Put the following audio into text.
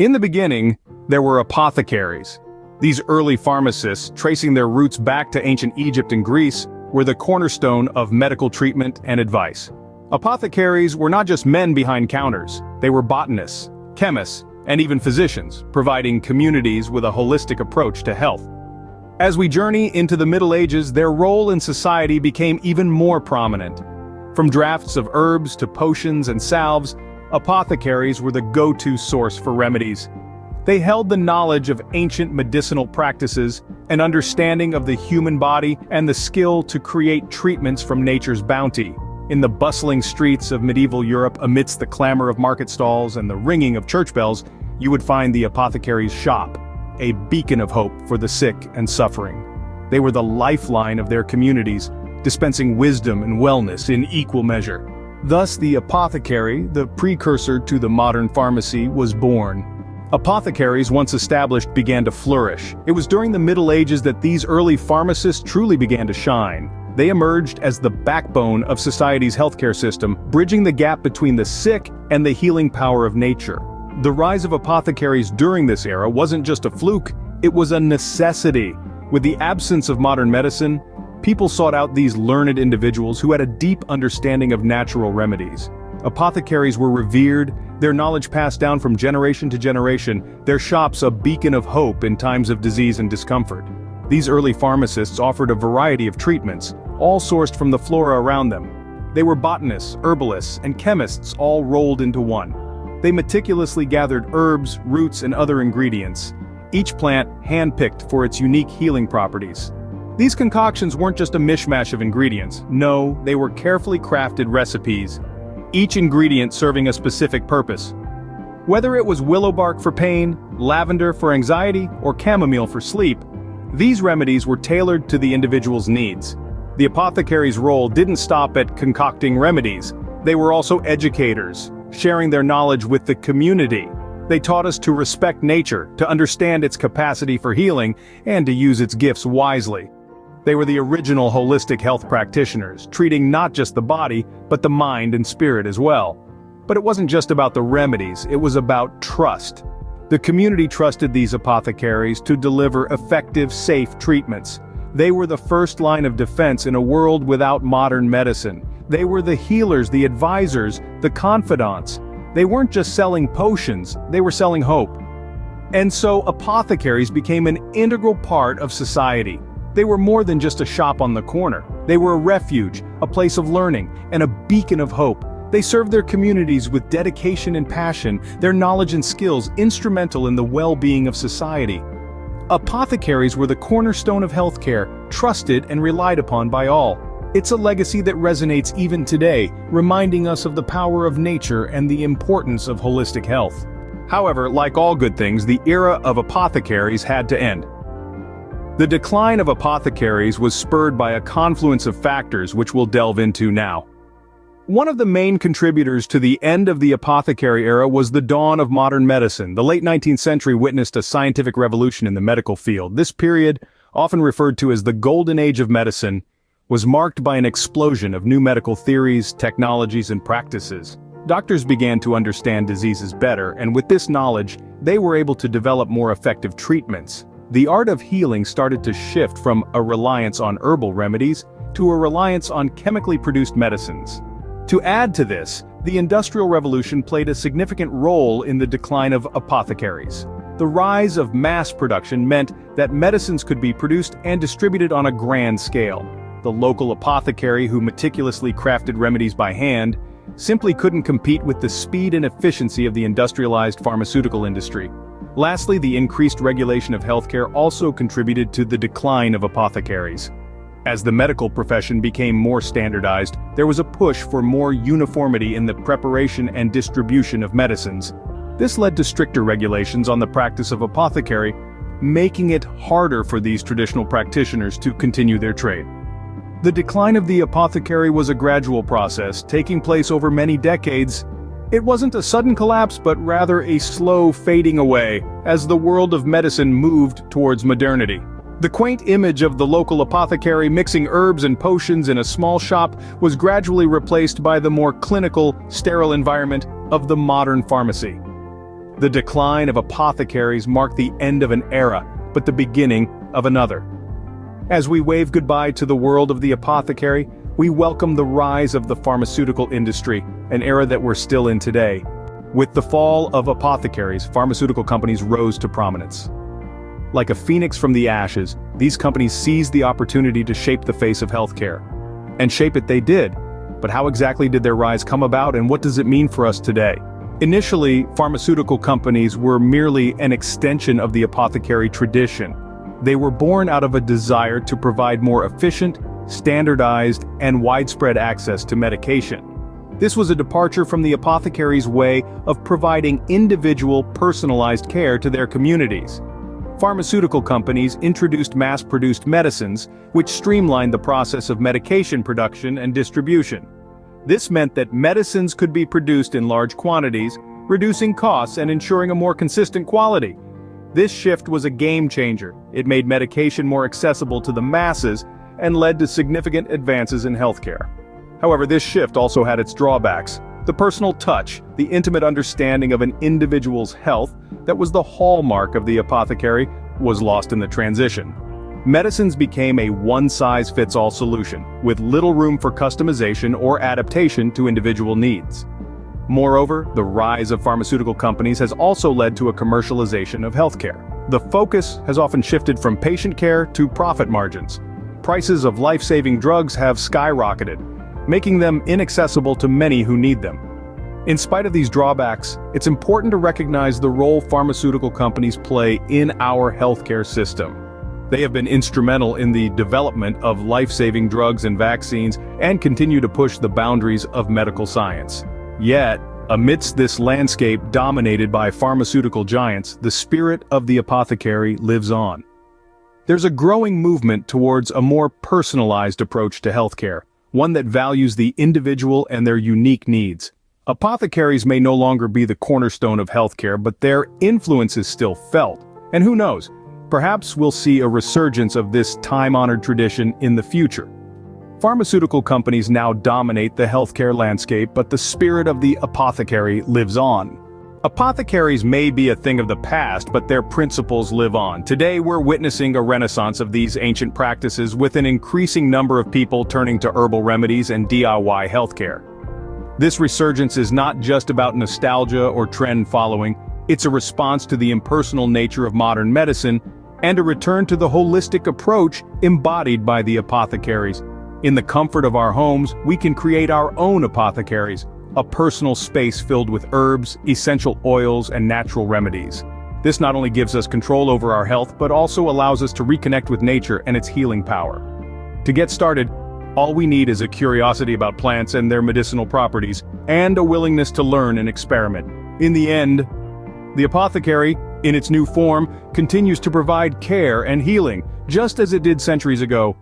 In the beginning, there were apothecaries. These early pharmacists, tracing their roots back to ancient Egypt and Greece, were the cornerstone of medical treatment and advice. Apothecaries were not just men behind counters, they were botanists, chemists, and even physicians, providing communities with a holistic approach to health. As we journey into the Middle Ages, their role in society became even more prominent. From drafts of herbs to potions and salves, apothecaries were the go-to source for remedies. They held the knowledge of ancient medicinal practices, an understanding of the human body, and the skill to create treatments from nature's bounty. In the bustling streets of medieval Europe, amidst the clamor of market stalls and the ringing of church bells, you would find the apothecary's shop, a beacon of hope for the sick and suffering. They were the lifeline of their communities, dispensing wisdom and wellness in equal measure. Thus, the apothecary, the precursor to the modern pharmacy, was born. Apothecaries, once established, began to flourish. It was during the Middle Ages that these early pharmacists truly began to shine. They emerged as the backbone of society's healthcare system, bridging the gap between the sick and the healing power of nature. The rise of apothecaries during this era wasn't just a fluke, it was a necessity. With the absence of modern medicine, people sought out these learned individuals who had a deep understanding of natural remedies. Apothecaries were revered, their knowledge passed down from generation to generation, their shops a beacon of hope in times of disease and discomfort. These early pharmacists offered a variety of treatments, all sourced from the flora around them. They were botanists, herbalists, and chemists all rolled into one. They meticulously gathered herbs, roots, and other ingredients, each plant hand-picked for its unique healing properties. These concoctions weren't just a mishmash of ingredients. No, they were carefully crafted recipes, each ingredient serving a specific purpose. Whether it was willow bark for pain, lavender for anxiety, or chamomile for sleep, these remedies were tailored to the individual's needs. The apothecary's role didn't stop at concocting remedies. They were also educators, sharing their knowledge with the community. They taught us to respect nature, to understand its capacity for healing, and to use its gifts wisely. They were the original holistic health practitioners, treating not just the body, but the mind and spirit as well. But it wasn't just about the remedies, it was about trust. The community trusted these apothecaries to deliver effective, safe treatments. They were the first line of defense in a world without modern medicine. They were the healers, the advisors, the confidants. They weren't just selling potions, they were selling hope. And so apothecaries became an integral part of society. They were more than just a shop on the corner. They were a refuge, a place of learning, and a beacon of hope. They served their communities with dedication and passion, their knowledge and skills instrumental in the well-being of society. Apothecaries were the cornerstone of healthcare, trusted and relied upon by all. It's a legacy that resonates even today, reminding us of the power of nature and the importance of holistic health. However, like all good things, the era of apothecaries had to end. The decline of apothecaries was spurred by a confluence of factors which we'll delve into now. One of the main contributors to the end of the apothecary era was the dawn of modern medicine. The late 19th century witnessed a scientific revolution in the medical field. This period, often referred to as the golden age of medicine, was marked by an explosion of new medical theories, technologies, and practices. Doctors began to understand diseases better, and with this knowledge, they were able to develop more effective treatments. The art of healing started to shift from a reliance on herbal remedies to a reliance on chemically produced medicines. To add to this, the Industrial Revolution played a significant role in the decline of apothecaries. The rise of mass production meant that medicines could be produced and distributed on a grand scale. The local apothecary, who meticulously crafted remedies by hand, simply couldn't compete with the speed and efficiency of the industrialized pharmaceutical industry. Lastly, the increased regulation of healthcare also contributed to the decline of apothecaries. As the medical profession became more standardized, there was a push for more uniformity in the preparation and distribution of medicines. This led to stricter regulations on the practice of apothecary, making it harder for these traditional practitioners to continue their trade. The decline of the apothecary was a gradual process, taking place over many decades. It wasn't a sudden collapse, but rather a slow fading away as the world of medicine moved towards modernity. The quaint image of the local apothecary mixing herbs and potions in a small shop was gradually replaced by the more clinical, sterile environment of the modern pharmacy. The decline of apothecaries marked the end of an era, but the beginning of another. As we wave goodbye to the world of the apothecary, we welcome the rise of the pharmaceutical industry, an era that we're still in today. With the fall of apothecaries, pharmaceutical companies rose to prominence. Like a phoenix from the ashes, these companies seized the opportunity to shape the face of healthcare. And shape it they did. But how exactly did their rise come about, and what does it mean for us today? Initially, pharmaceutical companies were merely an extension of the apothecary tradition. They were born out of a desire to provide more efficient, standardized, and widespread access to medication. This was a departure from the apothecary's way of providing individual, personalized care to their communities. Pharmaceutical companies introduced mass-produced medicines, which streamlined the process of medication production and distribution. This meant that medicines could be produced in large quantities, reducing costs and ensuring a more consistent quality. This shift was a game changer. It made medication more accessible to the masses and led to significant advances in healthcare. However, this shift also had its drawbacks. The personal touch, the intimate understanding of an individual's health that was the hallmark of the apothecary, was lost in the transition. Medicines became a one-size-fits-all solution, with little room for customization or adaptation to individual needs. Moreover, the rise of pharmaceutical companies has also led to a commercialization of healthcare. The focus has often shifted from patient care to profit margins. Prices of life-saving drugs have skyrocketed, making them inaccessible to many who need them. In spite of these drawbacks, it's important to recognize the role pharmaceutical companies play in our healthcare system. They have been instrumental in the development of life-saving drugs and vaccines and continue to push the boundaries of medical science. Yet, amidst this landscape dominated by pharmaceutical giants, the spirit of the apothecary lives on. There's a growing movement towards a more personalized approach to healthcare, one that values the individual and their unique needs. Apothecaries may no longer be the cornerstone of healthcare, but their influence is still felt. And who knows, perhaps we'll see a resurgence of this time-honored tradition in the future. Pharmaceutical companies now dominate the healthcare landscape, but the spirit of the apothecary lives on. Apothecaries may be a thing of the past, but their principles live on. Today we're witnessing a renaissance of these ancient practices, with an increasing number of people turning to herbal remedies and DIY healthcare. This resurgence is not just about nostalgia or trend following, it's a response to the impersonal nature of modern medicine and a return to the holistic approach embodied by the apothecaries. In the comfort of our homes, we can create our own apothecaries, a personal space filled with herbs, essential oils, and natural remedies. This not only gives us control over our health, but also allows us to reconnect with nature and its healing power. To get started, all we need is a curiosity about plants and their medicinal properties, and a willingness to learn and experiment. In the end, the apothecary, in its new form, continues to provide care and healing, just as it did centuries ago.